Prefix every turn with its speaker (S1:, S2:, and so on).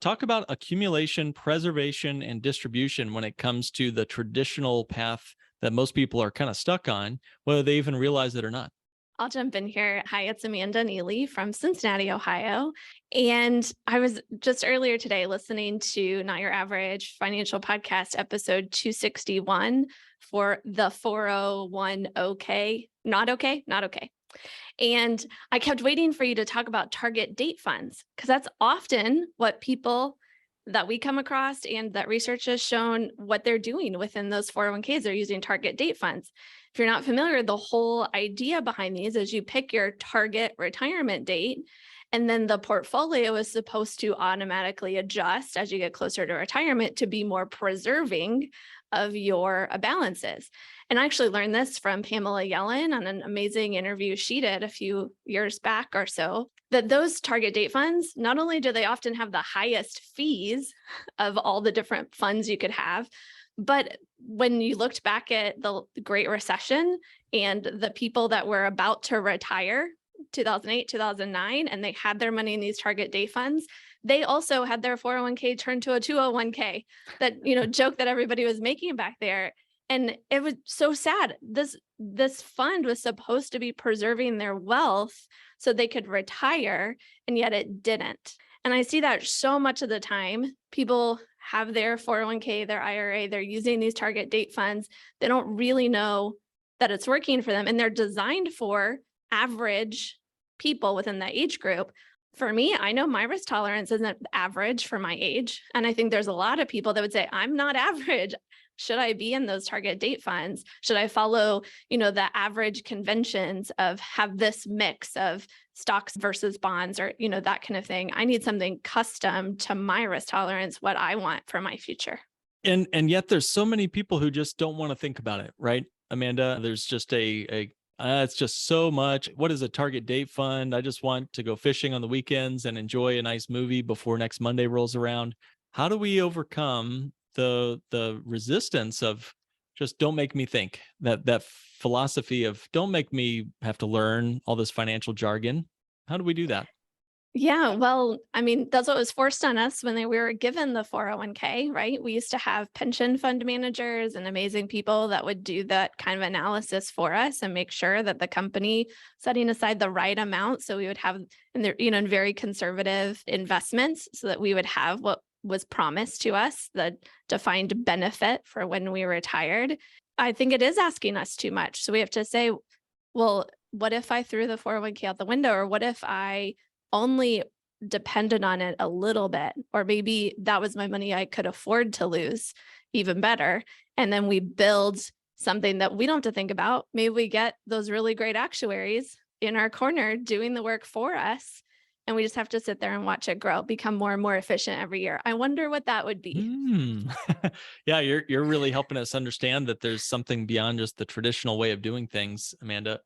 S1: talk about accumulation, preservation, and distribution when it comes to the traditional path that most people are kind of stuck on, whether they even realize it or not.
S2: I'll jump in here. Hi, it's Amanda Neely from Cincinnati, Ohio. And I was just earlier today listening to Not Your Average Financial Podcast, episode 261 for the 401 OK, not okay, not okay. And I kept waiting for you to talk about target date funds, because that's often what people that we come across and that research has shown what they're doing within those 401ks. They're using target date funds. If you're not familiar, the whole idea behind these is you pick your target retirement date, and then the portfolio is supposed to automatically adjust as you get closer to retirement to be more preserving of your balances. And I actually learned this from Pamela Yellen on an amazing interview she did a few years back or so, that those target date funds, not only do they often have the highest fees of all the different funds you could have, but when you looked back at the Great Recession and the people that were about to retire, 2008, 2009, and they had their money in these target date funds, they also had their 401k turned to a 201k, that, joke that everybody was making back there. And it was so sad. This fund was supposed to be preserving their wealth so they could retire, and yet it didn't. And I see that so much of the time. People have their 401k, their IRA, they're using these target date funds. They don't really know that it's working for them, and they're designed for average people within that age group. For me, I know my risk tolerance isn't average for my age. And I think there's a lot of people that would say, I'm not average. Should I be in those target date funds? Should I follow, the average conventions of have this mix of stocks versus bonds, or, that kind of thing? I need something custom to my risk tolerance, what I want for my future.
S1: And yet there's so many people who just don't want to think about it, right, Amanda? There's just it's just so much. What is a target date fund? I just want to go fishing on the weekends and enjoy a nice movie before next Monday rolls around. How do we overcome the resistance of just don't make me think, that philosophy of don't make me have to learn all this financial jargon? How do we do that?
S2: Yeah, well, I mean, that's what was forced on us when we were given the 401k, right? We used to have pension fund managers and amazing people that would do that kind of analysis for us and make sure that the company setting aside the right amount. So we would have, in very conservative investments, so that we would have what was promised to us, the defined benefit for when we retired. I think it is asking us too much. So we have to say, well, what if I threw the 401k out the window? Or what if I only depended on it a little bit, or maybe that was my money I could afford to lose, even better. And then we build something that we don't have to think about. Maybe we get those really great actuaries in our corner doing the work for us, and we just have to sit there and watch it grow, become more and more efficient every year. I wonder what that would be.
S1: Yeah, you're really helping us understand that there's something beyond just the traditional way of doing things, Amanda.